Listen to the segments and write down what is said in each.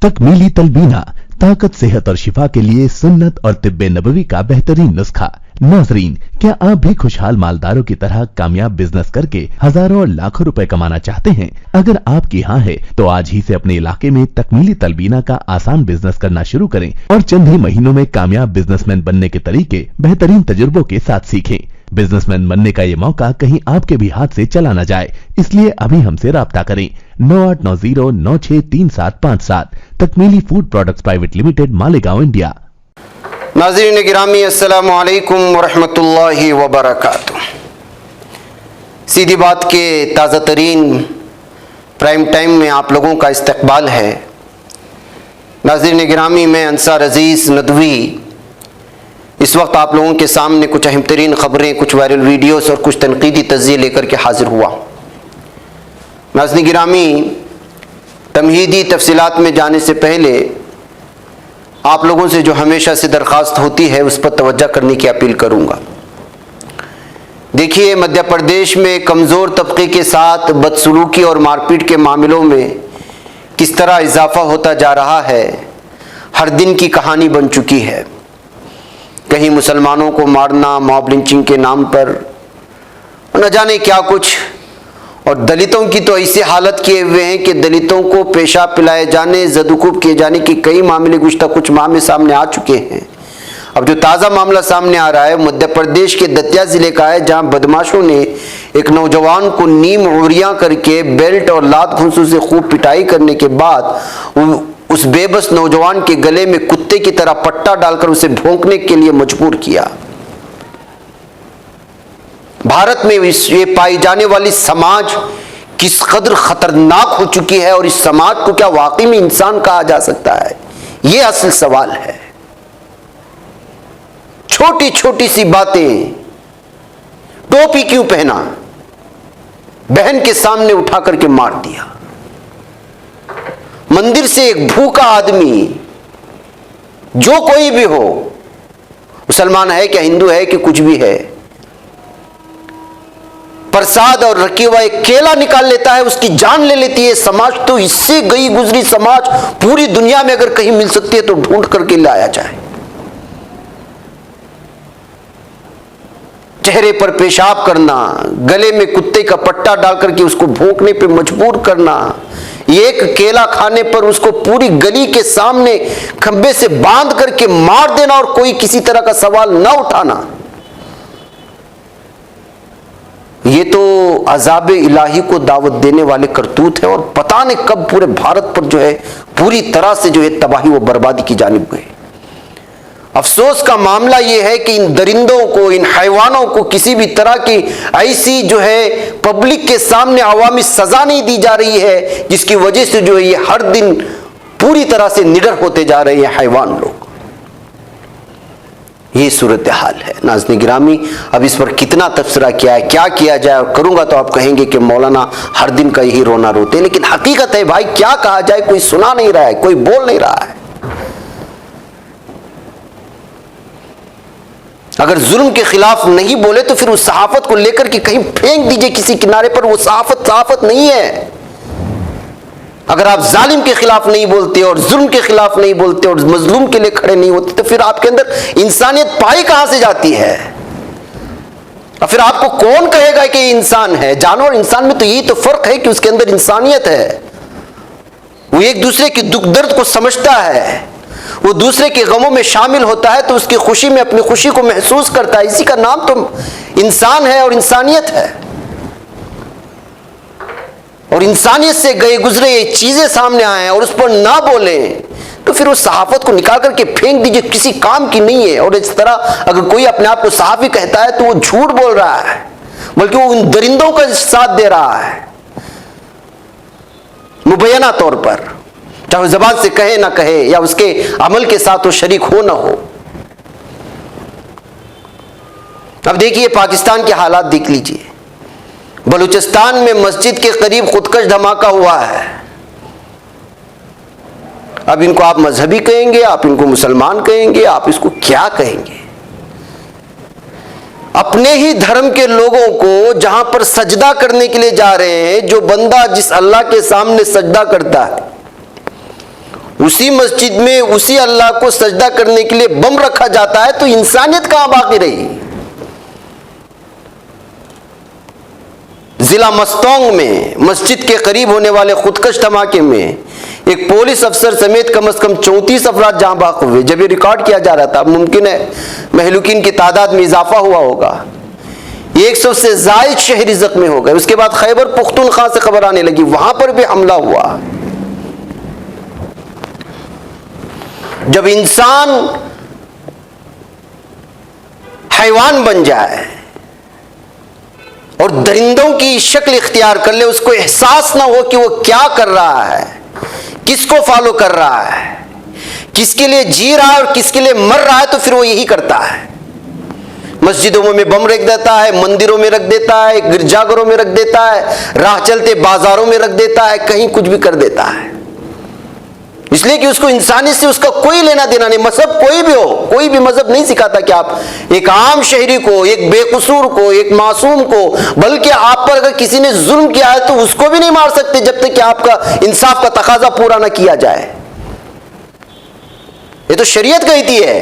तकमीली तलबीना, ताकत, सेहत और शिफा के लिए सुन्नत और तिब्बे नबवी का बेहतरीन नुस्खा। नाजरीन, क्या आप भी खुशहाल मालदारों की तरह कामयाब बिजनेस करके हजारों और लाखों रुपए कमाना चाहते हैं? अगर आपकी हाँ है तो आज ही से अपने इलाके में तकमीली तलबीना का आसान बिजनेस करना शुरू करें और चंद ही महीनों में कामयाब बिजनेसमैन बनने के तरीके बेहतरीन तजुर्बों के साथ सीखें। बिजनेसमैन बनने का ये मौका कहीं आपके भी हाथ से चला न जाए, इसलिए अभी हमसे राब्ता करें 9890963757। Takmeeli food products private limited, Malegaon, India. नाज़रीन गिरामी, अस्सलामु अलैकुम वरहमतुल्लाहि वबरकातुह। सीधी बात के ताज़ा तरीन प्राइम टाइम में आप लोगों का इस्तकबाल है। नाज़रीन गिरामी, मैं अंसार अजीज़ नदवी इस वक्त आप लोगों के सामने कुछ अहम तरीन ख़बरें, कुछ वायरल वीडियोस और कुछ तनकीदी तज़्ज़िये लेकर के हाजिर हुआ। नाज़रीन गिरामी, तमहीदी तफसीलात में जाने से पहले आप लोगों से जो हमेशा से दरख्वास्त होती है उस पर तवज्जो करने की अपील करूँगा। देखिए, मध्य प्रदेश में कमज़ोर तबके के साथ बदसलूकी और मारपीट के मामलों में किस तरह इजाफा होता जा रहा है, हर दिन की कहानी बन चुकी है। कहीं मुसलमानों को मारना, मॉब लिंचिंग के नाम पर न जाने क्या कुछ, और दलितों की तो ऐसी हालत किए हुए हैं कि दलितों को पेशाब पिलाए जाने, जदुकुब किए जाने की कई मामले गुज़श्ता कुछ माह में सामने आ चुके हैं। अब जो ताज़ा मामला सामने आ रहा है मध्य प्रदेश के दतिया ज़िले का है, जहां बदमाशों ने एक नौजवान को नीम उड़िया करके बेल्ट और लात घुंसू से खूब पिटाई करने के बाद उस बेबस नौजवान के गले में कुत्ते की तरह पट्टा डालकर उसे भौंकने के लिए मजबूर किया। भारत में ये पाई जाने वाली समाज किस कदर खतरनाक हो चुकी है और इस समाज को क्या वाकई में इंसान कहा जा सकता है, ये असल सवाल है। छोटी छोटी सी बातें, टोपी क्यों पहना, बहन के सामने उठा करके मार दिया। मंदिर से एक भूखा आदमी, जो कोई भी हो, मुसलमान है क्या, हिंदू है कि कुछ भी है, प्रसाद और रखी हुआ एक केला निकाल लेता है, उसकी जान ले लेती है। समाज तो इससे गई गुजरी समाज पूरी दुनिया में अगर कहीं मिल सकती है तो ढूंढ करके लाया जाए। चेहरे पर पेशाब करना, गले में कुत्ते का पट्टा डाल करके उसको भौंकने पे मजबूर करना, एक केला खाने पर उसको पूरी गली के सामने खंबे से बांध करके मार देना और कोई किसी तरह का सवाल न उठाना, ये तो अज़ाब इलाही को दावत देने वाले करतूत है। और पता नहीं कब पूरे भारत पर जो है पूरी तरह से जो है तबाही व बर्बादी की जानिब गए। अफसोस का मामला यह है कि इन दरिंदों को, इन हैवानों को किसी भी तरह की ऐसी जो है पब्लिक के सामने अवामी सजा नहीं दी जा रही है, जिसकी वजह से जो है ये हर दिन पूरी तरह से निडर होते जा रहे हैं हैवान लोग। ये सूरत हाल है। नाज़रीन गिरामी, अब इस पर कितना तबसरा किया है, क्या किया जाए, और करूंगा तो आप कहेंगे कि मौलाना हर दिन का यही रोना रोते हैं, लेकिन हकीकत है भाई, क्या कहा जाए, कोई सुना नहीं रहा है, कोई बोल नहीं रहा है। अगर जुल्म के खिलाफ नहीं बोले तो फिर उस सहाफत को लेकर के कहीं फेंक दीजिए किसी किनारे पर। वो सहाफत नहीं है। अगर आप जालिम के खिलाफ नहीं बोलते और जुल्म के खिलाफ नहीं बोलते और मजलूम के लिए खड़े नहीं होते तो फिर आपके अंदर इंसानियत पाई कहां से जाती है? और फिर आपको कौन कहेगा कि ये इंसान है? जानवर इंसान में तो यही तो फर्क है कि उसके अंदर इंसानियत है। वो एक दूसरे के दुख दर्द को समझता है, वो दूसरे के गमों में शामिल होता है, तो उसकी खुशी में अपनी खुशी को महसूस करता है। इसी का नाम तो इंसान है और इंसानियत है। और इंसानियत से गए गुजरे ये चीजें सामने आए हैं और उस पर ना बोले तो फिर उस सहाफत को निकाल करके फेंक दीजिए, किसी काम की नहीं है। और इस तरह अगर कोई अपने आप को सहाफी कहता है तो वो झूठ बोल रहा है, बल्कि वो उन दरिंदों का साथ दे रहा है मुबैना तौर पर, चाहे वो जबान से कहे ना कहे या उसके अमल के साथ वो शरीक हो ना हो। अब देखिए पाकिस्तान के हालात देख लीजिए। बलूचिस्तान में मस्जिद के करीब खुदकश धमाका हुआ है। अब इनको आप मजहबी कहेंगे, आप इनको मुसलमान कहेंगे, आप इसको क्या कहेंगे? अपने ही धर्म के लोगों को जहां पर सजदा करने के लिए जा रहे हैं, जो बंदा जिस अल्लाह के सामने सजदा करता है उसी मस्जिद में उसी अल्लाह को सजदा करने के लिए बम रखा जाता है, तो इंसानियत कहां बाकी रही। जिला मस्तोंग में मस्जिद के करीब होने वाले खुदकश धमाके में एक पुलिस अफसर समेत कम से कम 34 अफराद जाँ बाक हुए। जब ये रिकॉर्ड किया जा रहा था, मुमकिन है महलूकीन की तादाद में इजाफा हुआ होगा। 100 से जायद शहरी जख्मी हो गए। उसके बाद खैबर पुख्तूनख्वा से खबर आने लगी, वहां पर भी हमला हुआ। जब इंसान हैवान बन जाए और दरिंदों की शक्ल इख्तियार कर ले, उसको एहसास ना हो कि वो क्या कर रहा है, किसको फॉलो कर रहा है, किसके लिए जी रहा है और किसके लिए मर रहा है, तो फिर वो यही करता है। मस्जिदों में बम रख देता है, मंदिरों में रख देता है, गिरजाघरों में रख देता है, राह चलते बाजारों में रख देता है, कहीं कुछ भी कर देता है। इसलिए कि उसको इंसानियत से उसका कोई लेना देना नहीं। मजहब कोई भी हो, कोई भी मजहब नहीं सिखाता कि आप एक आम शहरी को, एक बेकसूर को, एक मासूम को, बल्कि आप पर अगर किसी ने जुल्म किया है तो उसको भी नहीं मार सकते जब तक कि आपका इंसाफ का तकाजा पूरा ना किया जाए। ये तो शरीयत कहती है,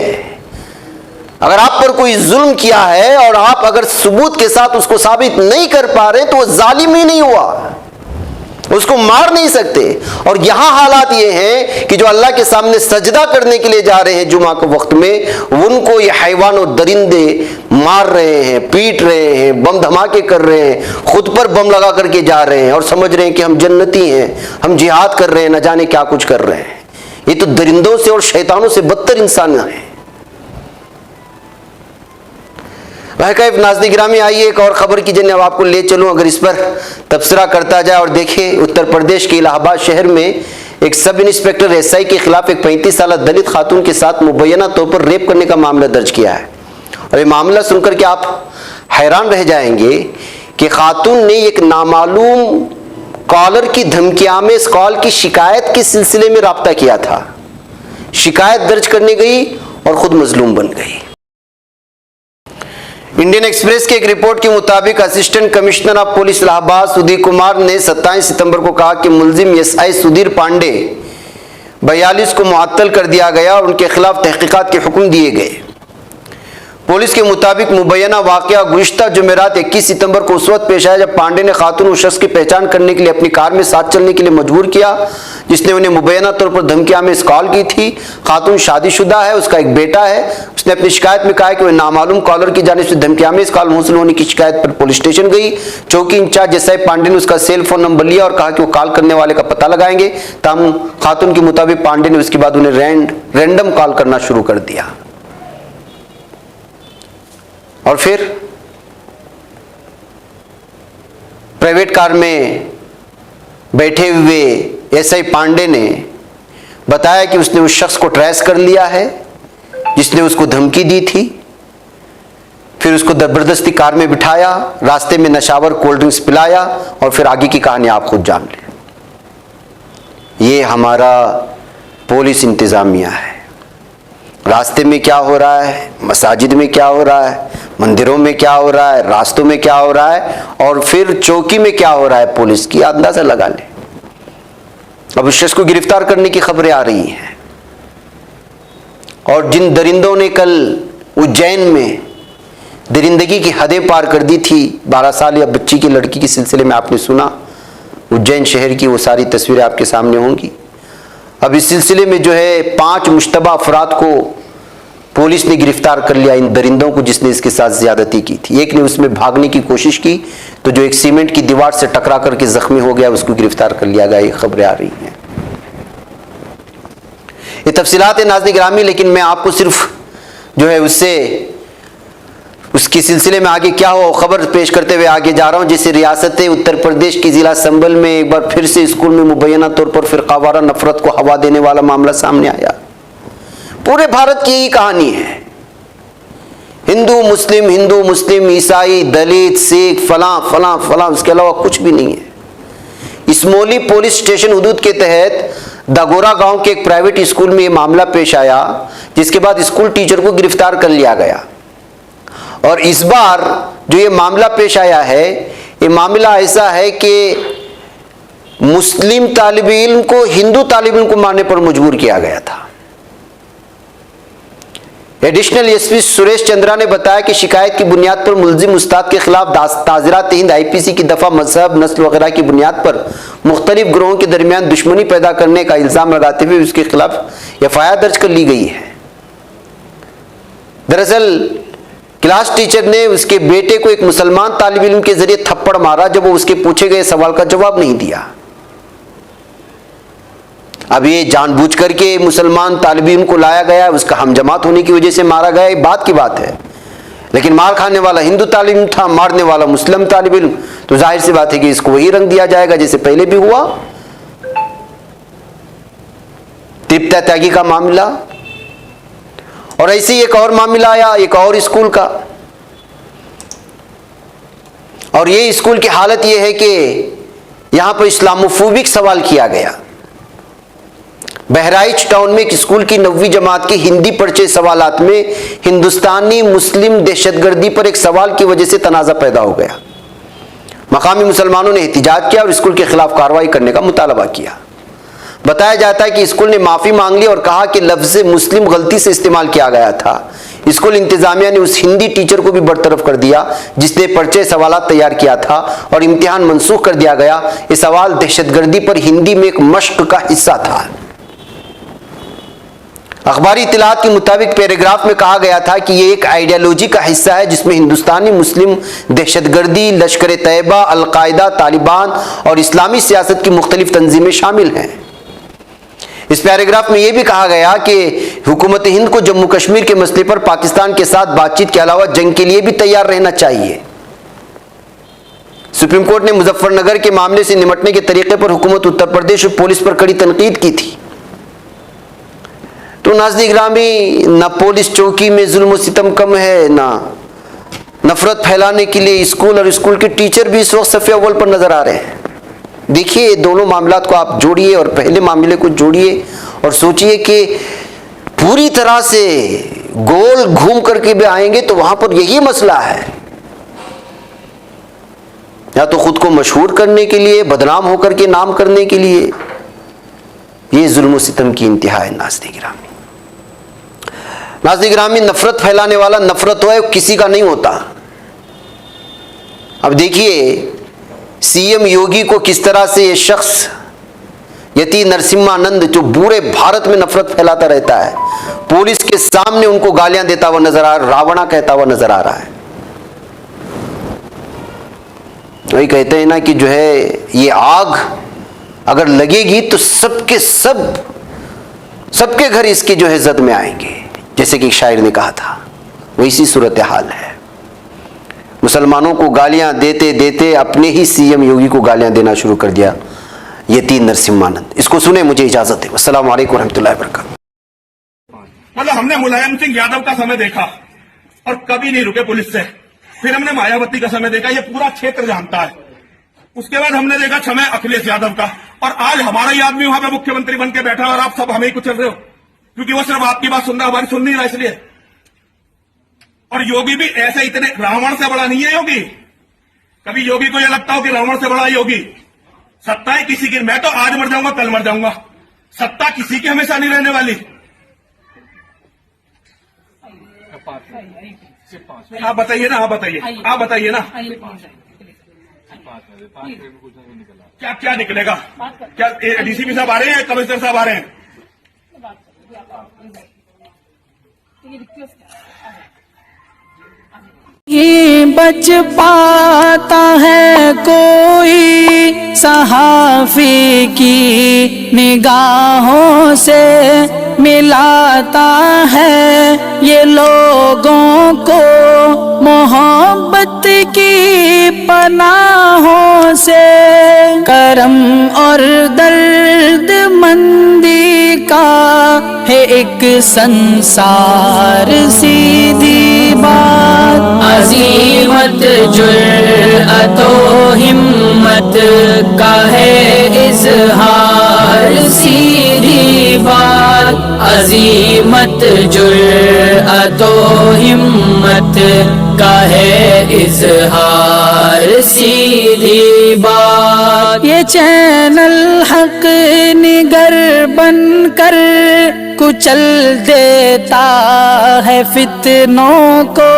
अगर आप पर कोई जुल्म किया है और आप अगर सबूत के साथ उसको साबित नहीं कर पा रहे तो वो जालिम ही नहीं हुआ, उसको मार नहीं सकते। और यहां हालात ये हैं कि जो अल्लाह के सामने सजदा करने के लिए जा रहे हैं जुमा के वक्त में, उनको ये हैवान और दरिंदे मार रहे हैं, पीट रहे हैं, बम धमाके कर रहे हैं, खुद पर बम लगा करके जा रहे हैं और समझ रहे हैं कि हम जन्नती हैं, हम जिहाद कर रहे हैं, न जाने क्या कुछ कर रहे हैं। ये तो दरिंदों से और शैतानों से बदतर इंसान है। नाज़रीन गिरामी, आइए एक और खबर की जन्नत आपको ले चलूं, अगर इस पर तबसरा करता जाए। और देखिए, उत्तर प्रदेश के इलाहाबाद शहर में एक सब इंस्पेक्टर एसआई के खिलाफ एक 35 साल दलित खातून के साथ मुबैना तौर पर रेप करने का मामला दर्ज किया है। और ये मामला सुनकर के आप हैरान रह जाएंगे कि खातून ने एक नामालूम कॉलर की धमकियां में इस कॉल की शिकायत के सिलसिले में राब्ता किया था। शिकायत दर्ज करने गई और खुद मजलूम बन गई। इंडियन एक्सप्रेस की एक रिपोर्ट के मुताबिक assistant commissioner of police Allahabad Sudhir Kumar ने 27 सितंबर को कहा कि मुलजिम एसआई सुधीर पांडे 42 को मुअत्तल कर दिया गया और उनके खिलाफ तहकीकात के हुक्म दिए गए। पुलिस के मुताबिक मुबैना वाकया गुज़िश्ता जुमेरात 21 सितंबर को उस वक्त पेश आया जब पांडे ने खातून उस शख्स की पहचान करने के लिए अपनी कार में साथ चलने के लिए मजबूर किया जिसने उन्हें मुबैना तौर पर धमकियां में कॉल की थी। खातून शादीशुदा है, उसका एक बेटा है। उसने अपनी शिकायत में कहा कि वह नामालूम कॉलर की जानिब से धमकियां में कॉल मौसूल होने की शिकायत पर पुलिस स्टेशन गई। चौकी इंचार्ज एसआई पांडे ने उसका सेल फोन नंबर लिया और कहा कि वो कॉल करने वाले का पता लगाएंगे। तमाम खातून के मुताबिक पांडे ने उसके बाद उन्हें रैंडम कॉल करना शुरू कर दिया और फिर प्राइवेट कार में बैठे हुए एसआई पांडे ने बताया कि उसने उस शख्स को ट्रेस कर लिया है जिसने उसको धमकी दी थी। फिर उसको जबरदस्ती कार में बिठाया, रास्ते में नशावर कोल्ड ड्रिंक्स पिलाया और फिर आगे की कहानी आप खुद जान लें। ये हमारा पुलिस इंतजामिया है। रास्ते में क्या हो रहा है, मसाजिद में क्या हो रहा है, मंदिरों में क्या हो रहा है, रास्तों में क्या हो रहा है और फिर चौकी में क्या हो रहा है, पुलिस की अंदाजा लगा ले। अब उस शख्स को गिरफ्तार करने की खबरें आ रही हैं। और जिन दरिंदों ने कल उज्जैन में दरिंदगी की हदें पार कर दी थी 12 साल या बच्ची की लड़की के सिलसिले में आपने सुना, उज्जैन शहर की वो सारी तस्वीरें आपके सामने होंगी। अब इस सिलसिले में जो है 5 मुश्तबा अफराद को पुलिस ने गिरफ्तार कर लिया, इन दरिंदों को जिसने इसके साथ ज्यादती की थी। एक ने उसमें भागने की कोशिश की तो जो एक सीमेंट की दीवार से टकरा करके जख्मी हो गया, उसको गिरफ्तार कर लिया गया। ये खबरें आ रही हैं। ये तफसीलात है नाज़रीन गिरामी, लेकिन मैं आपको सिर्फ जो है उसके सिलसिले में आगे क्या हो खबर पेश करते हुए आगे जा रहा हूं। जिससे रियासत उत्तर प्रदेश की जिला संबल में एक बार फिर से स्कूल में मुबैना तौर पर फिरकावारा नफरत को हवा देने वाला मामला सामने आया। पूरे भारत की यही कहानी है। हिंदू मुस्लिम, ईसाई, दलित, सिख, फलां फलां फलां, उसके अलावा कुछ भी नहीं है। इसमोली पुलिस स्टेशन हुदूद के तहत दागोरा गांव के एक प्राइवेट स्कूल में यह मामला पेश आया, जिसके बाद स्कूल टीचर को गिरफ्तार कर लिया गया। और इस बार जो ये मामला पेश आया है, ये मामला ऐसा है कि मुस्लिम तालिब इल्म को हिंदू तालिब इल्म को मारने पर मजबूर किया गया था। एडिशनल एसपी सुरेश चंद्रा ने बताया कि शिकायत की बुनियाद पर मुलजिम उस्ताद के खिलाफ ताज़रात हिंद आईपीसी की दफा मजहब, नस्ल वगैरह की बुनियाद पर मुख्तलिफ ग्रोहों के दरमियान दुश्मनी पैदा करने का इल्जाम लगाते हुए उसके खिलाफ एफआईआर दर्ज कर ली गई है। दरअसल क्लास टीचर ने उसके बेटे को एक मुसलमान तालिब इल्म के जरिए थप्पड़ मारा जब वो उसके पूछे गए सवाल का जवाब नहीं दिया। अब ये जानबूझ करके मुसलमान तालिब इल्म को लाया गया, उसका हमजमात होने की वजह से मारा गया, एक बात की बात है। लेकिन मार खाने वाला हिंदू तालिब इल्म था, मारने वाला मुस्लिम तालिब इल्म, तो जाहिर सी बात है कि इसको वही रंग दिया जाएगा जैसे पहले भी हुआ। तिब्ता त्यागी का मामला, और ऐसे ही एक और मामला आया एक और स्कूल का। और ये स्कूल की हालत ये है कि यहां पर इस्लामोफोबिक सवाल किया गया। बहराइच टाउन में एक स्कूल की 9वीं जमात के हिंदी परिचय सवालात में हिंदुस्तानी मुस्लिम दहशतगर्दी पर एक सवाल की वजह से तनाज़ा पैदा हो गया। मकामी मुसलमानों ने एहतिजाज किया और स्कूल के खिलाफ कार्रवाई करने का मुतालबा किया। बताया जाता है कि स्कूल ने माफी मांग ली और कहा कि लफ्ज़ मुस्लिम गलती से इस्तेमाल किया गया था। स्कूल इंतजामिया ने उस हिंदी टीचर को भी बरतरफ कर दिया जिसने परिचय सवालात तैयार किया था और इम्तिहान मनसूख कर दिया गया। ये सवाल दहशतगर्दी पर हिंदी में एक मश्क का हिस्सा था। अखबारी इत्तलात के मुताबिक पैराग्राफ में कहा गया था कि यह एक आइडियोलॉजी का हिस्सा है जिसमें हिंदुस्तानी मुस्लिम दहशतगर्दी, लश्कर तैयबा, अलकायदा, तालिबान और इस्लामी सियासत की मुख्तलिफ तंजीमें शामिल हैं। इस पैराग्राफ में यह भी कहा गया कि हुकूमत हिंद को जम्मू कश्मीर के मसले पर पाकिस्तान के साथ बातचीत के अलावा जंग के लिए भी तैयार रहना चाहिए। सुप्रीम कोर्ट ने मुजफ्फरनगर के मामले से निपटने के तरीके पर हुकूमत उत्तर प्रदेश और पुलिस पर कड़ी तनकीद की थी। तो नाज़रीन गिरामी, न पुलिस चौकी में जुल्म सितम कम है, ना नफरत फैलाने के लिए स्कूल और स्कूल के टीचर भी इस वक्त सफ़े अव्वल पर नजर आ रहे हैं। देखिए दोनों मामलात को आप जोड़िए और पहले मामले को जोड़िए और सोचिए कि पूरी तरह से गोल घूम करके भी आएंगे तो वहां पर यही मसला है, या तो खुद को मशहूर करने के लिए, बदनाम होकर के नाम करने के लिए। ये जुल्म सितम की इंतहा है। नाज़रीन गिरामी, नफरत फैलाने वाला नफरत हो किसी का नहीं होता। अब देखिए सीएम योगी को किस तरह से ये शख्स यति नरसिम्हानंद जो पूरे भारत में नफरत फैलाता रहता है, पुलिस के सामने उनको गालियां देता हुआ नजर आ रहा है, रावणा कहता हुआ नजर आ रहा है। वही कहते हैं ना कि जो है ये आग अगर लगेगी तो सबके घर इसके जो है जद में आएंगे, जैसे कि एक शायर ने कहा था। वैसी सूरत हाल है। मुसलमानों को गालियां देते देते अपने ही सीएम योगी को गालियां देना शुरू कर दिया यति नरसिम्हानंद। इसको सुने, मुझे इजाजत है। अस्सलाम वालेकुम रहमतुल्लाहि व बरकातहू। मतलब हमने मुलायम सिंह यादव का समय देखा और कभी नहीं रुके पुलिस से। फिर हमने मायावती का समय देखा, ये पूरा क्षेत्र जानता है। उसके बाद हमने देखा समय अखिलेश यादव का, और आज हमारा ही आदमी वहां पे मुख्यमंत्री बन के बैठा और आप सब हमें ही कुचल रहे हो, क्योंकि वो सिर्फ आपकी बात सुन रहा, हमारी सुन नहीं रहा इसलिए। और योगी भी ऐसे इतने, रावण से बड़ा नहीं है योगी। कभी योगी को यह लगता हो कि रावण से बड़ा योगी। सत्ता है किसी की, मैं तो आज मर जाऊंगा कल मर जाऊंगा, सत्ता किसी की हमेशा नहीं रहने वाली। आप बताइए ना, आप बताइए ना, क्या क्या निकलेगा? क्या डीसीपी साहब आ रहे हैं, कमिश्नर साहब आ रहे हैं? ये बच पाता है कोई सहाफी की निगाहों से, मिलाता है ये लोगों को मोहब्बत की पनाहों से। करम और दर्द मंदी का है एक संसार सीधी बात। अजीमत जुर्अतो हिम्मत का है इजहार सीधी बात। अजीमत जुर्अतो हिम्मत उम्मत का है इजहार सीधी बात। ये चैनल हक निगर बनकर कुचल देता है फितनों को।